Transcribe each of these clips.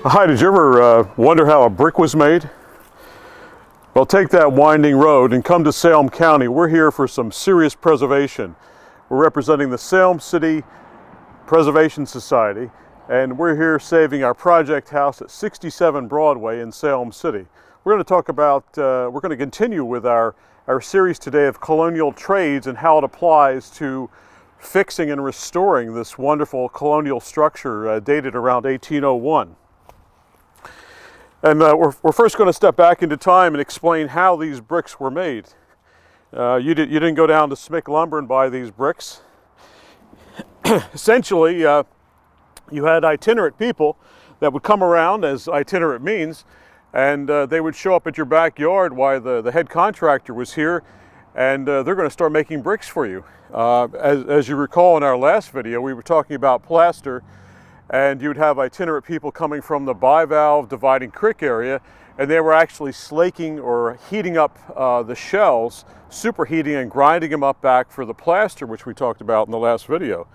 Hi, did you ever wonder how a brick was made? Well, take that winding road and come to Salem County. We're here for some serious preservation. We're representing the Salem City Preservation Society, and we're here saving our project house at 67 Broadway in Salem City. We're going to talk about, we're going to continue with our series today of colonial trades and how it applies to fixing and restoring this wonderful colonial structure dated around 1801. And we're first going to step back into time and explain how these bricks were made. You didn't go down to Smick Lumber and buy these bricks. Essentially, you had itinerant people that would come around, as itinerant means, and they would show up at your backyard while the head contractor was here, and they're going to start making bricks for you. As you recall in our last video, we were talking about plaster, and you'd have itinerant people coming from the bivalve dividing creek area, and they were actually slaking or heating up the shells, superheating and grinding them up back for the plaster, which we talked about in the last video.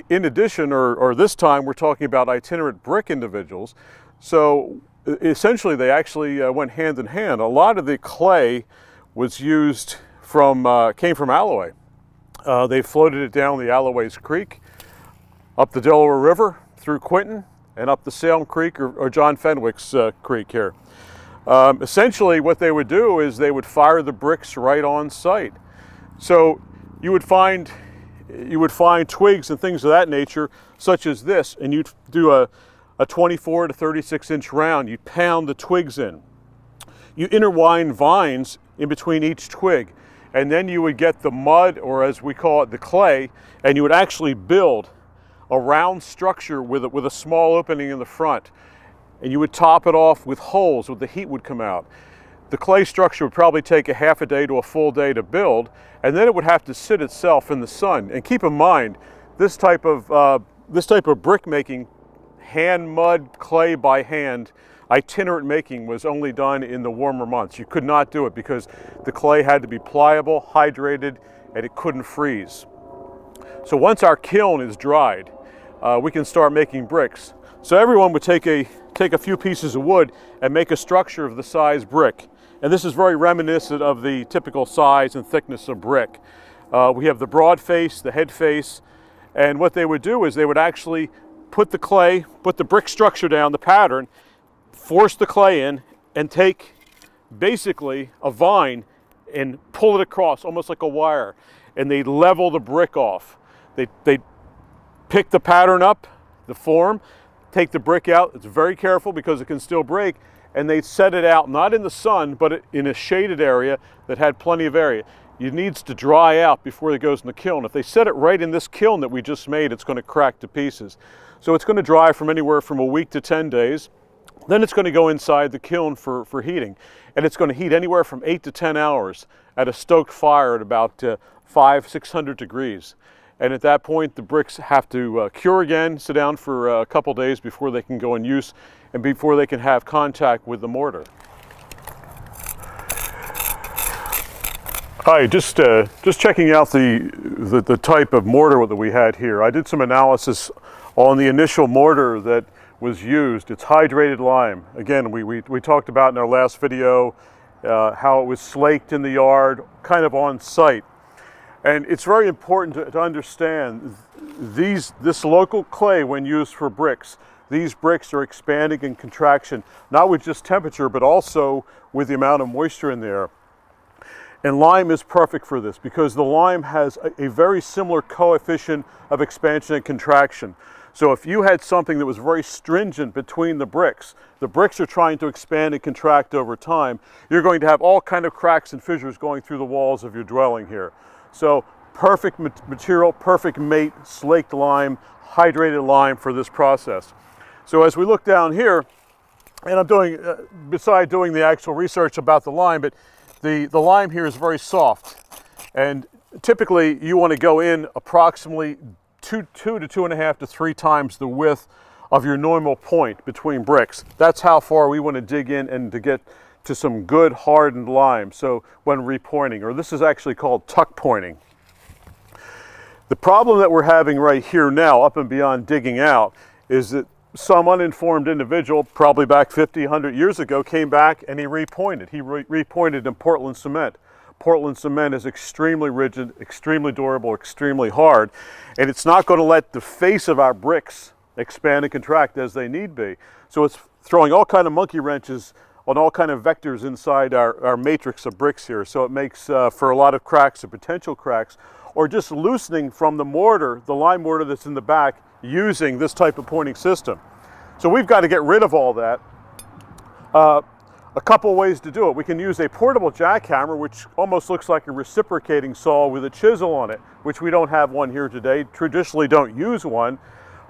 In addition, or this time, we're talking about itinerant brick individuals. So essentially, they actually went hand in hand. A lot of the clay was used came from Alloway. They floated it down the Alloways Creek, up the Delaware River, through Quinton, and up the Salem Creek or John Fenwick's creek here. Essentially, what they would do is they would fire the bricks right on site. So you would find twigs and things of that nature, such as this, and you'd do a 24 to 36 inch round. You'd pound the twigs in. You intertwine vines in between each twig, and then you would get the mud, or as we call it, the clay, and you would actually build a round structure with a small opening in the front, and you would top it off with holes where the heat would come out. The clay structure would probably take a half a day to a full day to build, and then it would have to sit itself in the sun. And keep in mind, this type of brick making, hand mud clay by hand, itinerant making, was only done in the warmer months. You could not do it because the clay had to be pliable, hydrated, and it couldn't freeze. So once our kiln is dried, we can start making bricks. So everyone would take a few pieces of wood and make a structure of the size brick. And this is very reminiscent of the typical size and thickness of brick. We have the broad face, the head face, and what they would do is they would actually put the brick structure down, the pattern, force the clay in, and take basically a vine and pull it across, almost like a wire, and they level the brick off. They pick the pattern up, the form, take the brick out. It's very careful because it can still break, and they set it out not in the sun, but in a shaded area that had plenty of area. It needs to dry out before it goes in the kiln. If they set it right in this kiln that we just made, it's going to crack to pieces. So it's going to dry from anywhere from a week to 10 days. Then it's going to go inside the kiln for heating, and it's going to heat anywhere from 8 to 10 hours at a stoked fire at about 500-600 degrees. And at that point, the bricks have to cure again, sit down for a couple days before they can go in use and before they can have contact with the mortar. Hi, just checking out the type of mortar that we had here. I did some analysis on the initial mortar that was used. It's hydrated lime. Again, we talked about in our last video how it was slaked in the yard, kind of on site. And it's very important to understand this local clay, when used for bricks, these bricks are expanding in contraction, not with just temperature, but also with the amount of moisture in there. And lime is perfect for this because the lime has a very similar coefficient of expansion and contraction. So if you had something that was very stringent between the bricks are trying to expand and contract over time, you're going to have all kind of cracks and fissures going through the walls of your dwelling here. So perfect material, perfect mate, slaked lime, hydrated lime for this process. So as we look down here, and I'm doing, beside doing the actual research about the lime, but the lime here is very soft. And typically you want to go in approximately 2 to 2.5 to 3 times the width of your normal point between bricks. That's how far we want to dig in and to get to some good hardened lime. So when repointing, or this is actually called tuck pointing. The problem that we're having right here now, up and beyond digging out, is that some uninformed individual, probably back 50, 100 years ago, came back and he repointed. He repointed in Portland cement. Portland cement is extremely rigid, extremely durable, extremely hard, and it's not going to let the face of our bricks expand and contract as they need be. So it's throwing all kind of monkey wrenches on all kind of vectors inside our matrix of bricks here. So it makes for a lot of cracks or potential cracks, or just loosening from the mortar, the lime mortar that's in the back, using this type of pointing system. So we've got to get rid of all that. A couple ways to do it. We can use a portable jackhammer, which almost looks like a reciprocating saw with a chisel on it, which we don't have one here today. Traditionally don't use one.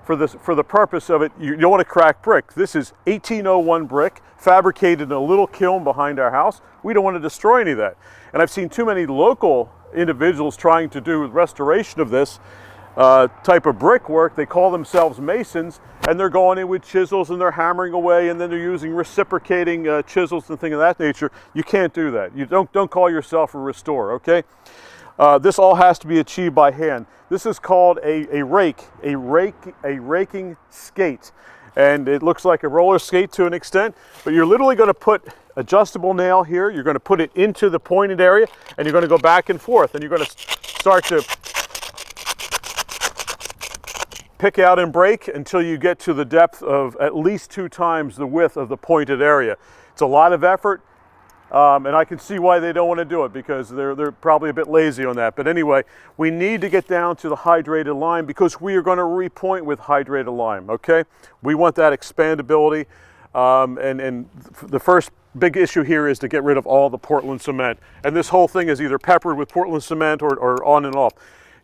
For the purpose of it, you don't want to crack brick. This is 1801 brick, fabricated in a little kiln behind our house. We don't want to destroy any of that. And I've seen too many local individuals trying to do restoration of this type of brickwork. They call themselves masons, and they're going in with chisels and they're hammering away, and then they're using reciprocating chisels and things of that nature. You can't do that. You don't call yourself a restorer, okay? This all has to be achieved by hand. This is called a raking skate, and it looks like a roller skate to an extent, but you're literally going to put adjustable nail here. You're going to put it into the pointed area, and you're going to go back and forth, and you're going to start to pick out and break until you get to the depth of at least 2 times the width of the pointed area. It's a lot of effort, and I can see why they don't want to do it, because they're probably a bit lazy on that. But anyway, we need to get down to the hydrated lime, because we are going to repoint with hydrated lime, okay? We want that expandability, and the first big issue here is to get rid of all the Portland cement. And this whole thing is either peppered with Portland cement or on and off.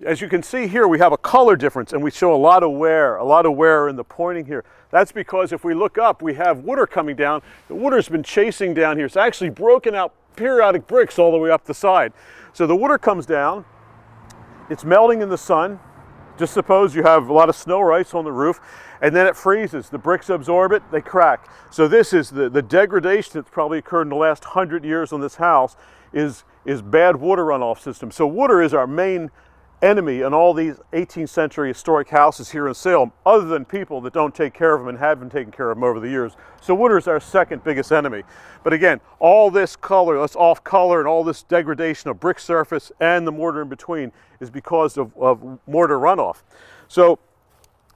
As you can see here, we have a color difference, and we show a lot of wear in the pointing here. That's because if we look up, we have water coming down. The water's been chasing down here. It's actually broken out periodic bricks all the way up the side. So the water comes down, it's melting in the sun. Just suppose you have a lot of snow or ice on the roof, and then it freezes. The bricks absorb it, they crack. So this is the degradation that's probably occurred in the last 100 years on this house is bad water runoff system. So water is our main enemy in all these 18th century historic houses here in Salem, other than people that don't take care of them and have been taking care of them over the years. So water is our second biggest enemy. But again, all this color, this off color, and all this degradation of brick surface and the mortar in between is because of mortar runoff. So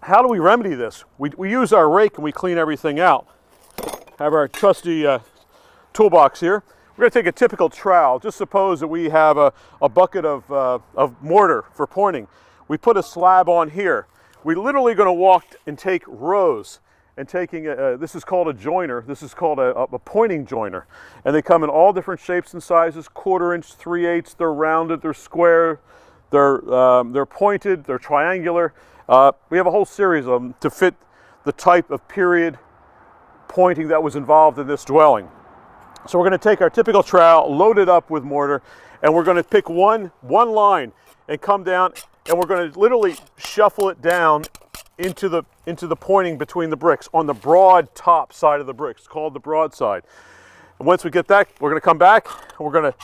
how do we remedy this? We use our rake and we clean everything out. Have our trusty toolbox here. We're going to take a typical trowel. Just suppose that we have a bucket of mortar for pointing. We put a slab on here. We're literally going to walk and take rows, and taking this is called a joiner. This is called a pointing joiner, and they come in all different shapes and sizes: 1/4 inch, 3/8. They're rounded, they're square, they're pointed, they're triangular. We have a whole series of them to fit the type of period pointing that was involved in this dwelling. So we're going to take our typical trowel, load it up with mortar, and we're going to pick one line and come down, and we're going to literally shuffle it down into the pointing between the bricks on the broad top side of the bricks. It's called the broad side. And once we get that, we're going to come back, and we're going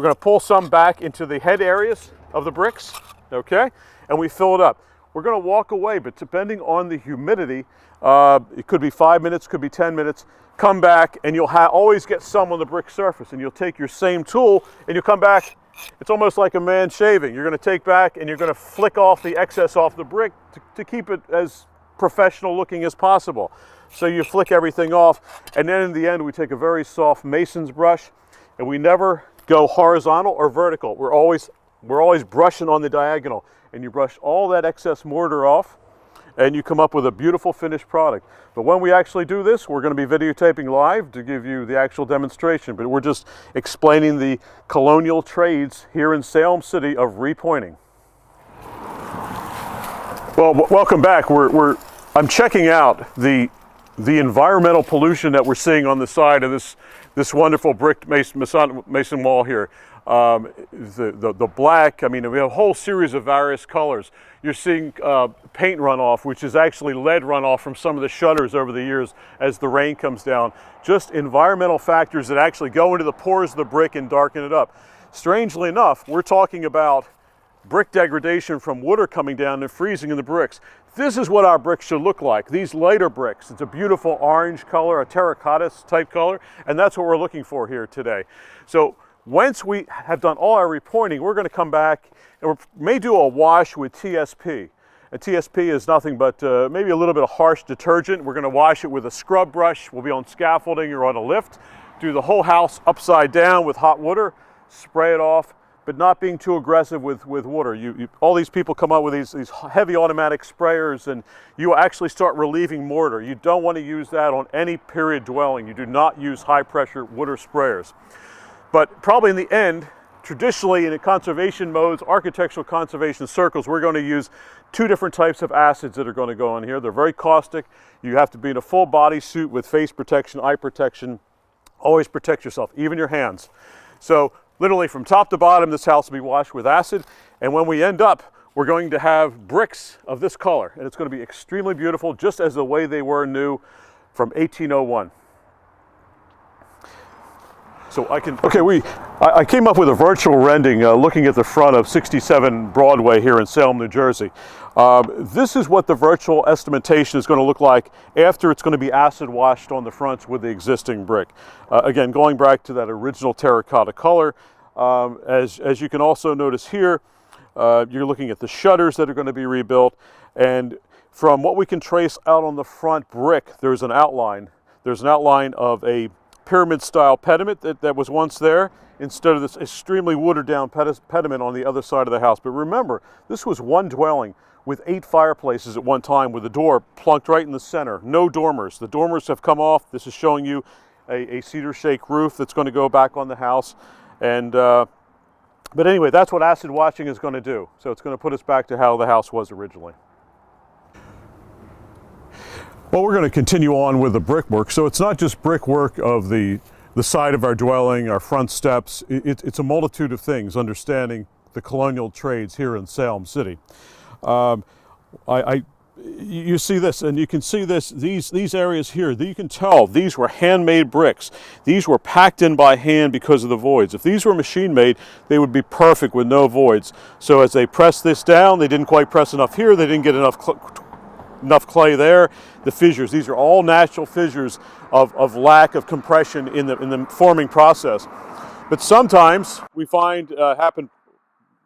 to pull some back into the head areas of the bricks, okay? And we fill it up. We're going to walk away, but depending on the humidity, it could be 5 minutes, could be 10 minutes. Come back, and you'll always get some on the brick surface, and you'll take your same tool and you'll come back. It's almost like a man shaving. You're going to take back and you're going to flick off the excess off the brick to keep it as professional looking as possible. So you flick everything off, and then in the end we take a very soft mason's brush, and we never go horizontal or vertical. We're always brushing on the diagonal, and you brush all that excess mortar off, and you come up with a beautiful finished product. But when we actually do this, we're going to be videotaping live to give you the actual demonstration, but we're just explaining the colonial trades here in Salem City of repointing. Well, welcome back. I'm checking out the environmental pollution that we're seeing on the side of this wonderful brick mason wall here. The black, I mean, we have a whole series of various colors. You're seeing paint runoff, which is actually lead runoff from some of the shutters over the years as the rain comes down. Just environmental factors that actually go into the pores of the brick and darken it up. Strangely enough, we're talking about brick degradation from water coming down and freezing in the bricks. This is what our bricks should look like, these lighter bricks. It's a beautiful orange color, a terracotta type color, and that's what we're looking for here today. So once we have done all our repointing, we're going to come back and we may do a wash with TSP. And TSP is nothing but maybe a little bit of harsh detergent. We're going to wash it with a scrub brush. We'll be on scaffolding or on a lift. Do the whole house upside down with hot water, spray it off, but not being too aggressive with water. All these people come out with these heavy automatic sprayers, and you actually start relieving mortar. You don't want to use that on any period dwelling. You do not use high pressure water sprayers. But probably in the end, traditionally in the conservation modes, architectural conservation circles, we're going to use two different types of acids that are going to go in here. They're very caustic. You have to be in a full body suit with face protection, eye protection. Always protect yourself, even your hands. So literally from top to bottom, this house will be washed with acid. And when we end up, we're going to have bricks of this color. And it's going to be extremely beautiful, just as the way they were new from 1801. So I came up with a virtual rendering looking at the front of 67 Broadway here in Salem, New Jersey. This is what the virtual estimentation is going to look like after it's going to be acid washed on the fronts with the existing brick. Again, going back to that original terracotta color. As you can also notice here, you're looking at the shutters that are going to be rebuilt. And from what we can trace out on the front brick, there's an outline. There's an outline of a pyramid-style pediment that was once there, instead of this extremely watered-down pediment on the other side of the house. But remember, this was one dwelling with 8 fireplaces at one time, with the door plunked right in the center. No dormers. The dormers have come off. This is showing you a cedar shake roof that's going to go back on the house. And but anyway, that's what acid washing is going to do. So it's going to put us back to how the house was originally. Well, we're going to continue on with the brickwork. So it's not just brickwork of the side of our dwelling, our front steps. It's a multitude of things, understanding the colonial trades here in Salem City. You see this, and you can see this, these areas here, you can tell these were handmade bricks. These were packed in by hand because of the voids. If these were machine made, they would be perfect with no voids. So as they pressed this down, they didn't quite press enough here, they didn't get enough clay there. The fissures, these are all natural fissures of lack of compression in the forming process. But sometimes we find happened,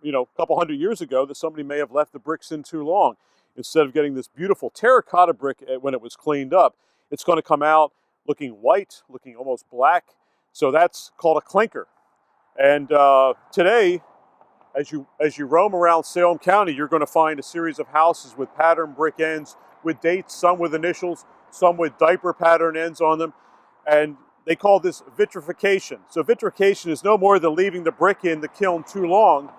a couple hundred years ago, that somebody may have left the bricks in too long. Instead of getting this beautiful terracotta brick when it was cleaned up, it's going to come out looking white, looking almost black. So that's called a clinker. And today, as you roam around Salem County, you're going to find a series of houses with patterned brick ends, with dates, some with initials, some with diaper pattern ends on them. And they call this vitrification. So vitrification is no more than leaving the brick in the kiln too long.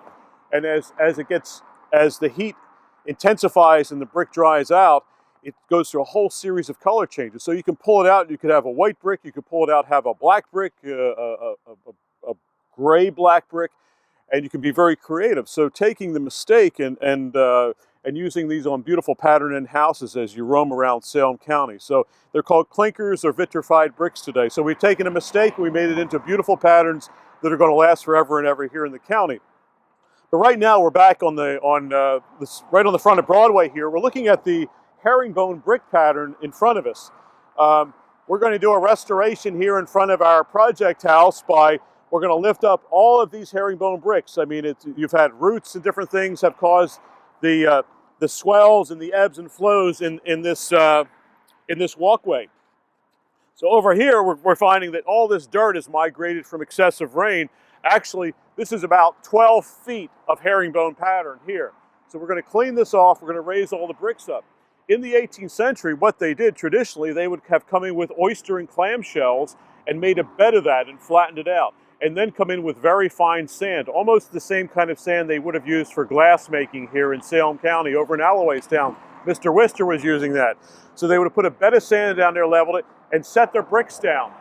And as the heat intensifies and the brick dries out, it goes through a whole series of color changes. So you can pull it out, you could have a white brick, you could pull it out, have a black brick, a gray black brick, and you can be very creative. So taking the mistake and using these on beautiful pattern end houses as you roam around Salem County. So they're called clinkers or vitrified bricks today. So we've taken a mistake and we made it into beautiful patterns that are going to last forever and ever here in the county. But right now we're back right on the front of Broadway here. We're looking at the herringbone brick pattern in front of us. We're going to do a restoration here in front of our project house we're going to lift up all of these herringbone bricks. I mean, you've had roots and different things have caused the swells and the ebbs and flows in this walkway. So over here, we're finding that all this dirt is migrated from excessive rain. Actually, this is about 12 feet of herringbone pattern here. So we're going to clean this off. We're going to raise all the bricks up. In the 18th century, what they did traditionally, they would have come in with oyster and clam shells and made a bed of that and flattened it out, and then come in with very fine sand, almost the same kind of sand they would have used for glass making here in Salem County, over in Alloway's town. Mr. Wister was using that. So they would have put a bed of sand down there, leveled it, and set their bricks down.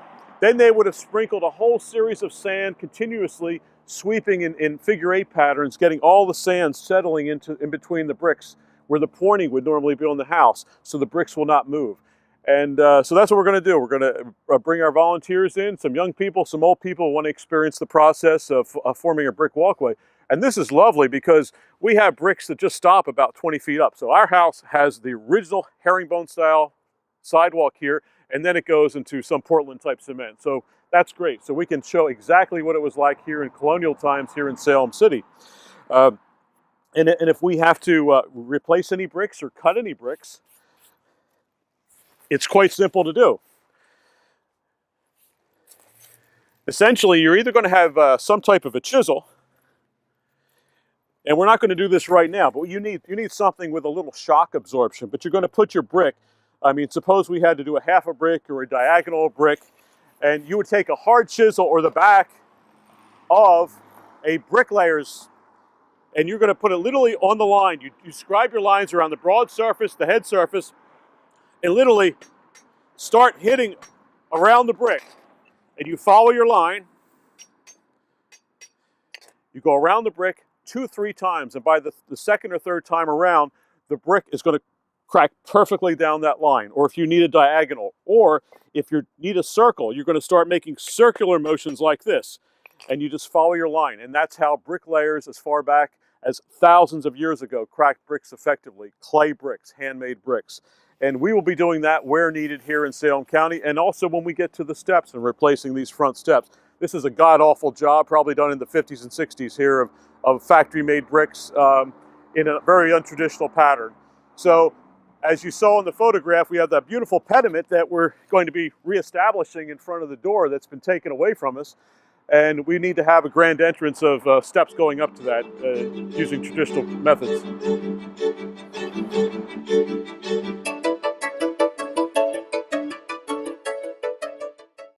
Then they would have sprinkled a whole series of sand continuously, sweeping in figure 8 patterns, getting all the sand settling in between the bricks where the pointing would normally be on the house, so the bricks will not move. And so that's what we're going to do. We're going to bring our volunteers in, some young people, some old people who want to experience the process of forming a brick walkway. And this is lovely because we have bricks that just stop about 20 feet up. So our house has the original herringbone style sidewalk here, and then it goes into some Portland type cement. So that's great. So we can show exactly what it was like here in colonial times here in Salem City. And if we have to replace any bricks or cut any bricks, it's quite simple to do. Essentially, you're either going to have some type of a chisel, and we're not going to do this right now, but you need something with a little shock absorption. But you're going to put your brick, I mean, suppose we had to do a half a brick or a diagonal brick, and you would take a hard chisel or the back of a bricklayer's, and you're going to put it literally on the line. You scribe your lines around the broad surface, the head surface, and literally start hitting around the brick. And you follow your line. You go around the brick 2-3 times, and by the second or third time around, the brick is going to crack perfectly down that line. Or if you need a diagonal, or if you need a circle, you're going to start making circular motions like this, and you just follow your line. And that's how bricklayers, as far back as thousands of years ago, cracked bricks effectively. Clay bricks, handmade bricks. And we will be doing that where needed here in Salem County, and also when we get to the steps and replacing these front steps. This is a god-awful job, probably done in the 50s and 60s here, of factory-made bricks in a very untraditional pattern. So, as you saw in the photograph, we have that beautiful pediment that we're going to be reestablishing in front of the door that's been taken away from us. And we need to have a grand entrance of steps going up to that using traditional methods.